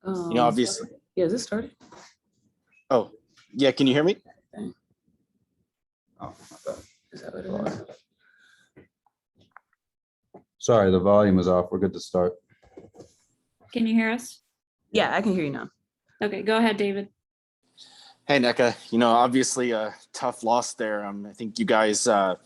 Obviously. Yeah, is this started? Oh, yeah. Can you hear me? Oh, is that what it is? Sorry, the volume is off. We're good to start. Can you hear us? Yeah, I can hear you now. Okay, go ahead, David. Hey, NECA. Obviously a tough loss there. I think you guys, it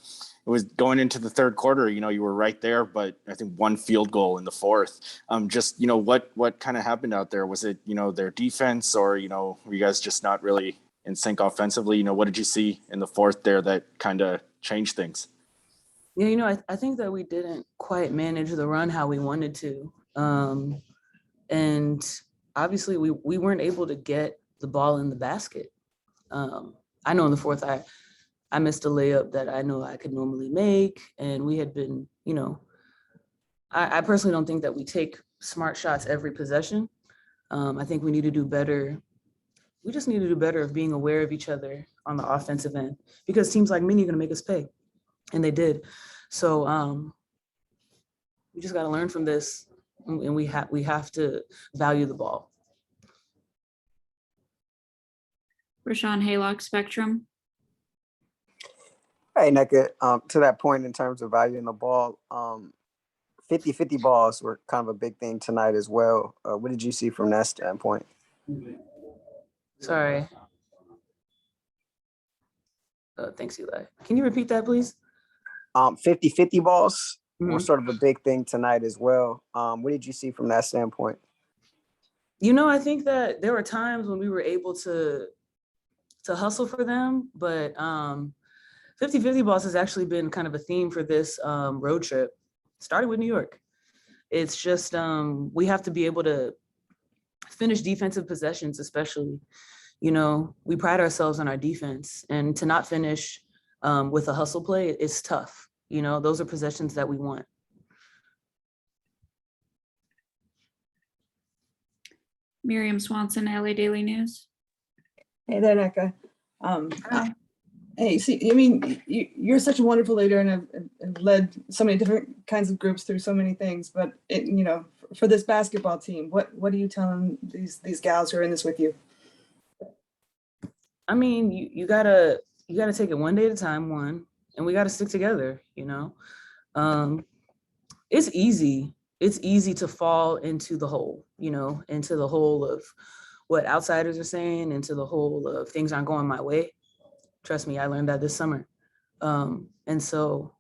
was going into the third quarter, you were right there, but I think one field goal in the fourth. What kind of happened out there? Was it, their defense, or, were you guys just not really in sync offensively? What did you see in the fourth there that kind of changed things? Yeah, I think that we didn't quite manage the run how we wanted to. And obviously we weren't able to get the ball in the basket. I know in the fourth, I missed a layup that I know I could normally make. And we had been, I personally don't think that we take smart shots every possession. I think we need to do better. We just need to do better of being aware of each other on the offensive end, because teams like Mini are going to make us pay. And they did. So we just got to learn from this, and we have to value the ball. Rashawn Haylock, Spectrum. Hey, NECA, to that point in terms of valuing the ball, 50-50 balls were kind of a big thing tonight as well. What did you see from that standpoint? Sorry. Thanks, Eli. Can you repeat that, please? 50-50 balls Mm-hmm. were sort of a big thing tonight as well. What did you see from that standpoint? I think that there were times when we were able to hustle for them, but 50-50 balls has actually been kind of a theme for this road trip, starting with New York. It's just we have to be able to finish defensive possessions, especially. We pride ourselves on our defense, and to not finish with a hustle play, it's tough. Those are possessions that we want. Miriam Swanson, LA Daily News. Hey there, NECA. Hey, see, you're such a wonderful leader and have led so many different kinds of groups through so many things. But for this basketball team, what are you telling these gals who are in this with you? You gotta take it one day at a time, and we gotta stick together. It's easy. It's easy to fall into the hole, into the hole of what outsiders are saying, into the hole of things aren't going my way. Trust me, I learned that this summer. And so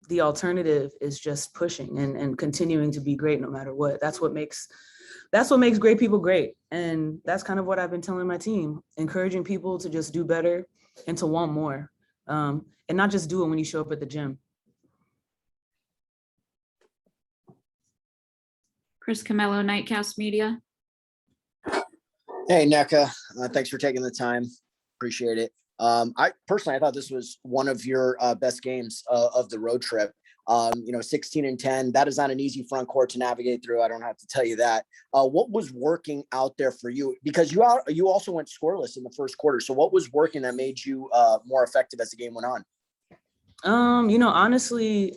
the alternative is just pushing and continuing to be great no matter what. That's what makes great people great. And that's kind of what I've been telling my team, encouraging people to just do better and to want more. And not just do it when you show up at the gym. Chris Camello, Nightcast Media. Hey, NECA, thanks for taking the time. Appreciate it. I thought this was one of your best games of the road trip. 16-10, that is not an easy front court to navigate through. I don't have to tell you that. What was working out there for you? Because you also went scoreless in the first quarter. So what was working that made you more effective as the game went on? Honestly,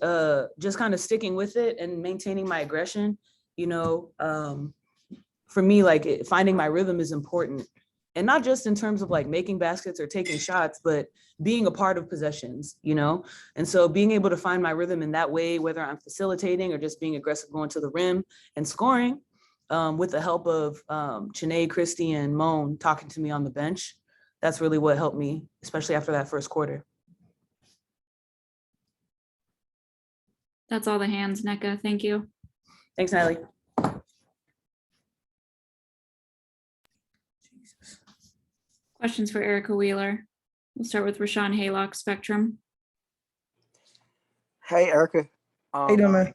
just kind of sticking with it and maintaining my aggression. For me, finding my rhythm is important. And not just in terms of making baskets or taking shots, but being a part of possessions, And so being able to find my rhythm in that way, whether I'm facilitating or just being aggressive going to the rim and scoring, with the help of Chanae, Christy, and Moan talking to me on the bench, that's really what helped me, especially after that first quarter. That's all the hands, NECA. Thank you. Thanks, Natalie. Questions for Erica Wheeler. We'll start with Rashawn Haylock, Spectrum. Hey, Erica. How you doing, man?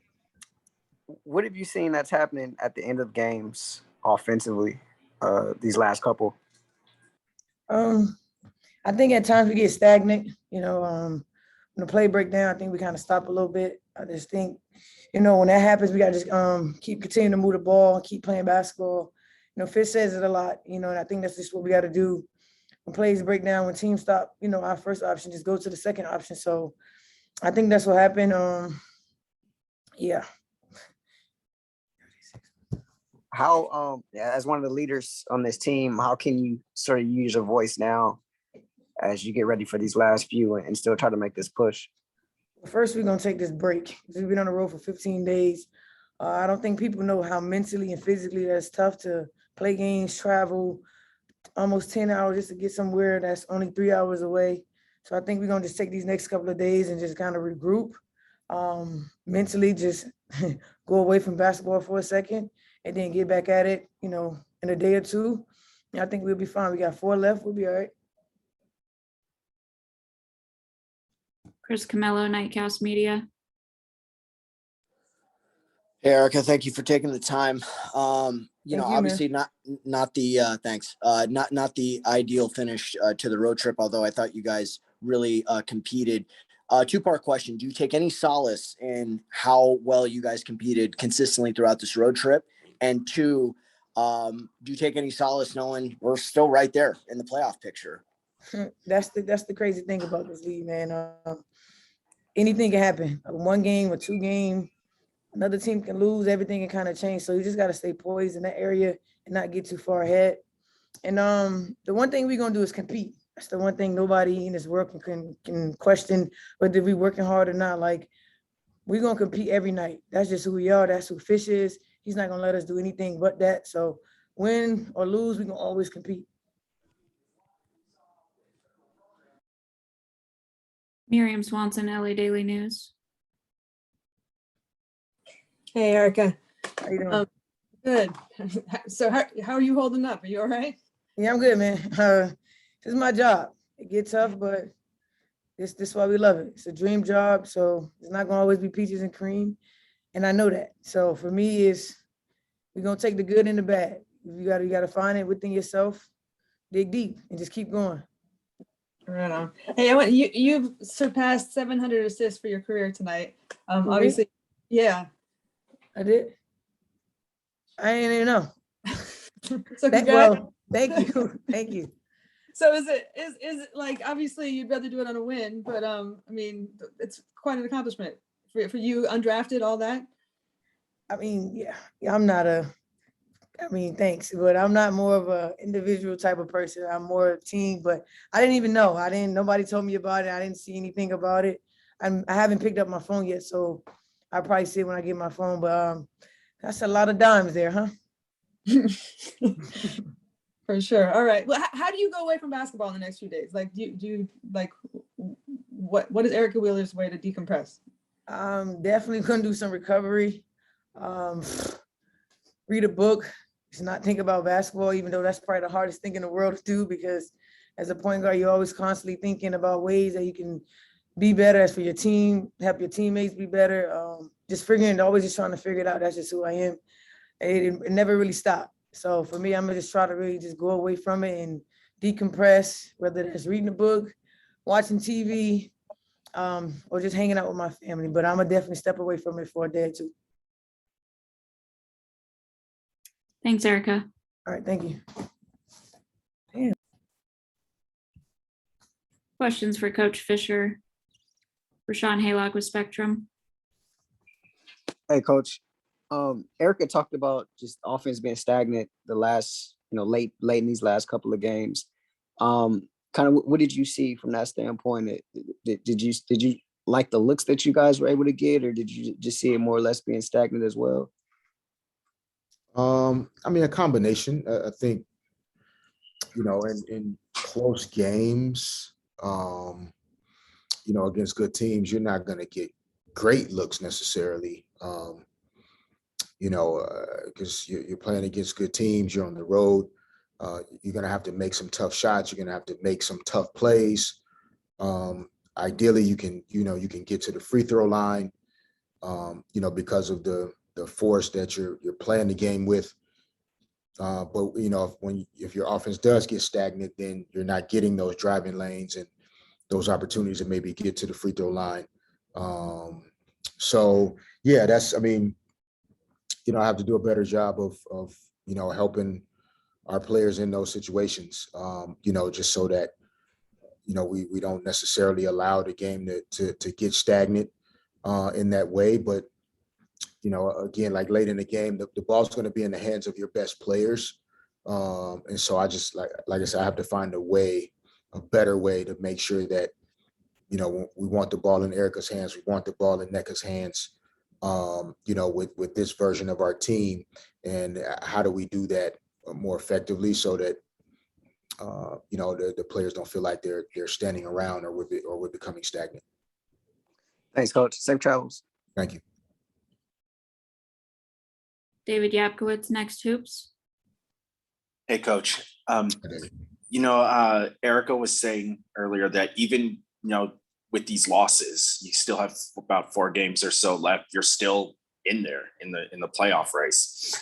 What have you seen that's happening at the end of games offensively these last couple? I think at times we get stagnant. When the play break down, I think we kind of stop a little bit. I just think, when that happens, we got to just keep continuing to move the ball and keep playing basketball. Fitz says it a lot, and I think that's just what we got to do. When plays break down, when teams stop, our first option, just go to the second option. So I think that's what happened. Yeah. how as one of the leaders on this team, how can you sort of use your voice now as you get ready for these last few and still try to make this push? First, we're gonna take this break. We've been on the road for 15 days. I don't think people know how mentally and physically that's tough to play games, travel almost 10 hours just to get somewhere that's only 3 hours away. So I think we're gonna just take these next couple of days and just kind of regroup. Mentally just go away from basketball for a second and then get back at it, in a day or two. And I think we'll be fine. We got 4 left. We'll be all right. Chris Camello, Nightcast Media. Hey, Erica, thank you for taking the time. Obviously not the thanks. Not the ideal finish to the road trip, although I thought you guys really competed. Two-part question. Do you take any solace in how well you guys competed consistently throughout this road trip? And two, do you take any solace knowing we're still right there in the playoff picture? That's the crazy thing about this league, man. Anything can happen. 1 game or 2 game, another team can lose. Everything can kind of change. So you just got to stay poised in that area and not get too far ahead. And the one thing we're gonna do is compete. That's the one thing nobody in this world can question whether we working hard or not. Like, we're gonna compete every night. That's just who we are. That's who Fish is. He's not gonna let us do anything but that. So win or lose, we're gonna always compete. Miriam Swanson, LA Daily News. Hey, Erica. How you doing? Good. So how are you holding up? Are you all right? Yeah, I'm good, man. This is my job. It gets tough, but this is why we love it. It's a dream job, so it's not gonna always be peaches and cream, and I know that. So for me, we're gonna take the good and the bad. You gotta find it within yourself, dig deep, and just keep going. Right on. Hey, you've surpassed 700 assists for your career tonight. me? Obviously, yeah. I did. I didn't even know. So Well, thank you, thank you. So is it like, obviously you'd rather do it on a win, but I mean, it's quite an accomplishment for you, undrafted, all that. I mean, yeah, thanks, but I'm not more of a individual type of person. I'm more a team, but I didn't even know. Nobody told me about it. I didn't see anything about it. I haven't picked up my phone yet, so I'll probably see it when I get my phone, but that's a lot of dimes there, huh? For sure. All right. Well, how do you go away from basketball in the next few days? Like, do you like, what is Erica Wheeler's way to decompress? Definitely gonna do some recovery. Read a book. Just not think about basketball, even though that's probably the hardest thing in the world to do, because as a point guard, you're always constantly thinking about ways that you can be better as for your team, help your teammates be better. Always just trying to figure it out. That's just who I am. It never really stopped. So for me, I'm gonna just try to really just go away from it and decompress, whether that's reading a book, watching TV, or just hanging out with my family. But I'm gonna definitely step away from it for a day or two. Thanks, Erica. All right, thank you. Questions for Coach Fisher. Rashawn Haylock with Spectrum. Hey, Coach. Erica talked about just offense being stagnant the last, late in these last couple of games. Kind of what did you see from that standpoint? Did you like the looks that you guys were able to get, or did you just see it more or less being stagnant as well? A combination. I think, in close games, against good teams, you're not going to get great looks necessarily. Because you're playing against good teams, you're on the road. You're going to have to make some tough shots. You're going to have to make some tough plays. Ideally, you can get to the free throw line, because of the force that you're playing the game with. But if your offense does get stagnant, then you're not getting those driving lanes and those opportunities to maybe get to the free throw line. So yeah, I have to do a better job of helping our players in those situations. Just so that we don't necessarily allow the game to get stagnant in that way. But again, like late in the game, the ball's going to be in the hands of your best players. And so I just, like I said, I have to find a better way to make sure that, we want the ball in Erica's hands. We want the ball in NECA's hands, with this version of our team. And how do we do that more effectively so that, the players don't feel like they're standing around or we're becoming stagnant. Thanks, Coach. Safe travels. Thank you. David Yapkowitz, Next Hoops. Hey, Coach. Erica was saying earlier that even, with these losses, you still have about 4 games or so left. You're still in there in the playoff race.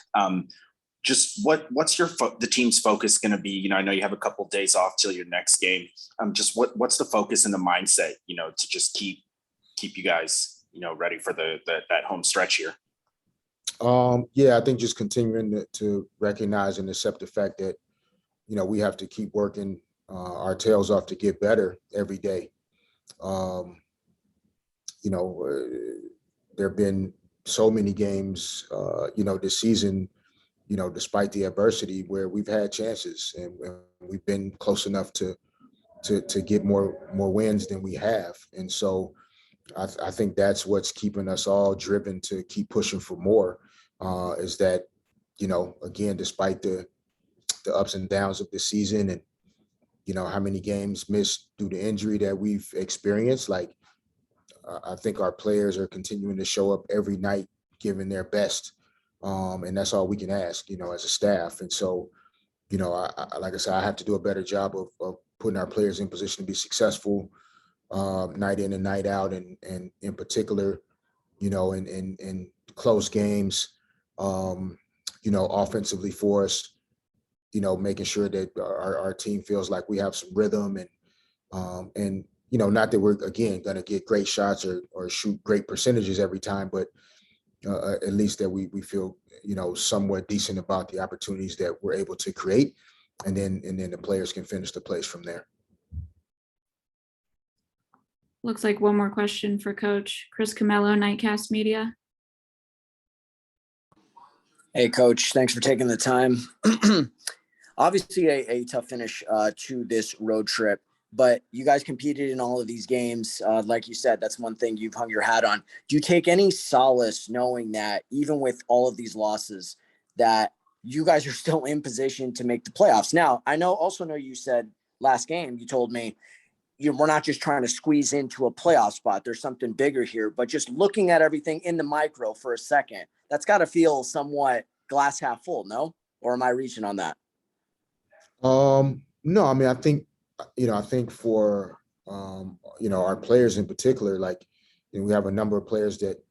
Just what's the team's focus going to be? I know you have a couple of days off till your next game. Just what's the focus and the mindset, to just keep you guys, ready for that home stretch here? I think just continuing to recognize and accept the fact that, we have to keep working our tails off to get better every day. There have been so many games, this season, despite the adversity, where we've had chances and we've been close enough to get more wins than we have. And so I think that's what's keeping us all driven to keep pushing for more, is that, again, despite the ups and downs of the season and, how many games missed due to injury that we've experienced, I think our players are continuing to show up every night, giving their best. And that's all we can ask, as a staff. And so, like I said, I have to do a better job of putting our players in position to be successful night in and night out. And in particular, in close games, offensively for us, making sure that our team feels like we have some rhythm and not that we're, again, going to get great shots or shoot great percentages every time, but at least that we feel, somewhat decent about the opportunities that we're able to create. And then the players can finish the plays from there. Looks like one more question for Coach. Chris Camello, Nightcast Media. Hey, Coach, thanks for taking the time. Obviously, a tough finish to this road trip, but you guys competed in all of these games. Like you said, that's one thing you've hung your hat on. Do you take any solace knowing that even with all of these losses, that you guys are still in position to make the playoffs? Now, I know you said last game, you told me, we're not just trying to squeeze into a playoff spot. There's something bigger here, but just looking at everything in the micro for a second, that's got to feel somewhat glass half full, no? Or am I reaching on that? No, I mean, I think for, our players in particular, we have a number of players that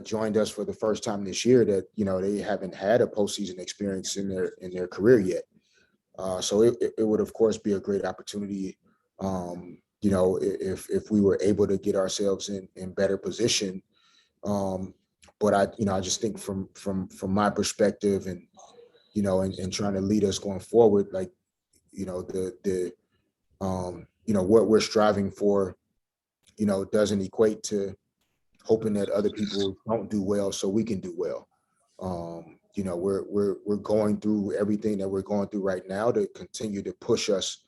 joined us for the first time this year that, they haven't had a postseason experience in their career yet. So it would, of course, be a great opportunity, if we were able to get ourselves in better position. But I just think from my perspective and, and trying to lead us going forward, what we're striving for, doesn't equate to hoping that other people don't do well so we can do well. We're going through everything that we're going through right now to continue to push us,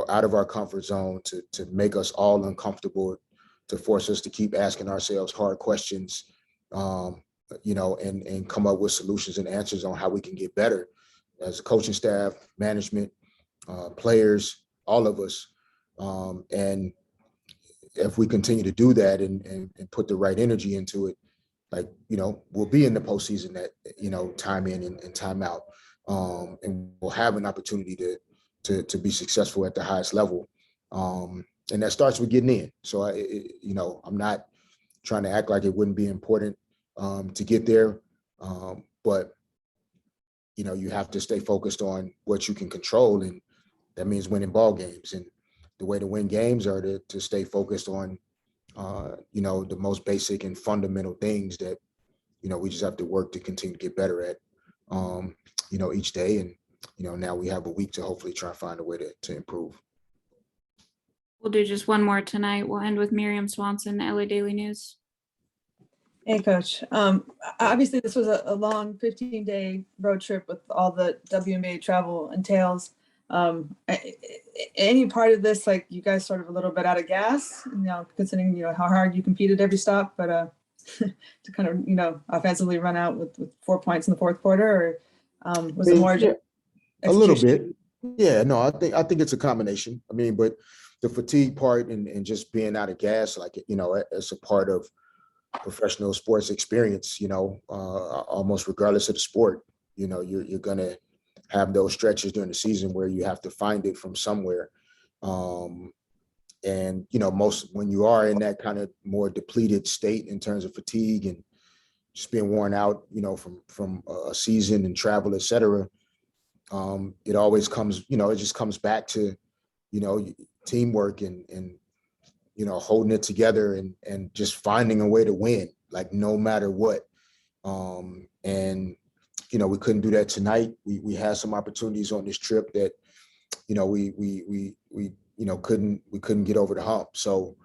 out of our comfort zone, to make us all uncomfortable, to force us to keep asking ourselves hard questions, and come up with solutions and answers on how we can get better as a coaching staff, management, players, all of us. And if we continue to do that and put the right energy into it, we'll be in the postseason that, time in and time out. And we'll have an opportunity to be successful at the highest level. And that starts with getting in. So I'm not trying to act like it wouldn't be important to get there. But you have to stay focused on what you can control. And that means winning ball games. And the way to win games are to stay focused on, the most basic and fundamental things that, we just have to work to continue to get better at, each day. And, now we have a week to hopefully try and find a way to improve. We'll do just one more tonight. We'll end with Miriam Swanson, LA Daily News. Hey, Coach. Obviously, this was a long 15-day road trip with all the WNBA travel entails. Any part of this, like you guys sort of a little bit out of gas, considering, how hard you competed every stop, but to kind of, offensively run out with 4 points in the fourth quarter, or was it more Yeah, just a little execution? bit. Yeah, no, I think it's a combination. I mean, but the fatigue part and just being out of gas, like, it's a part of professional sports experience, almost regardless of the sport. You're gonna have those stretches during the season where you have to find it from somewhere. And most when you are in that kind of more depleted state in terms of fatigue and just being worn out, from a season and travel, et cetera, it always comes, it just comes back to, teamwork and holding it together and just finding a way to win, like no matter what. And we couldn't do that tonight. We had some opportunities on this trip that we couldn't get over the hump. So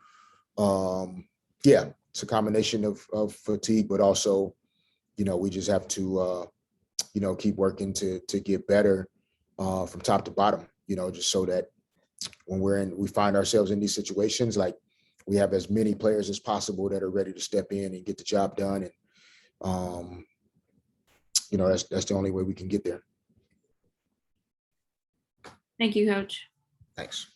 yeah, it's a combination of fatigue, but also we just have to keep working to get better from top to bottom, just so that when we find ourselves in these situations, like we have as many players as possible that are ready to step in and get the job done. And that's the only way we can get there. Thank you, Coach. Thanks.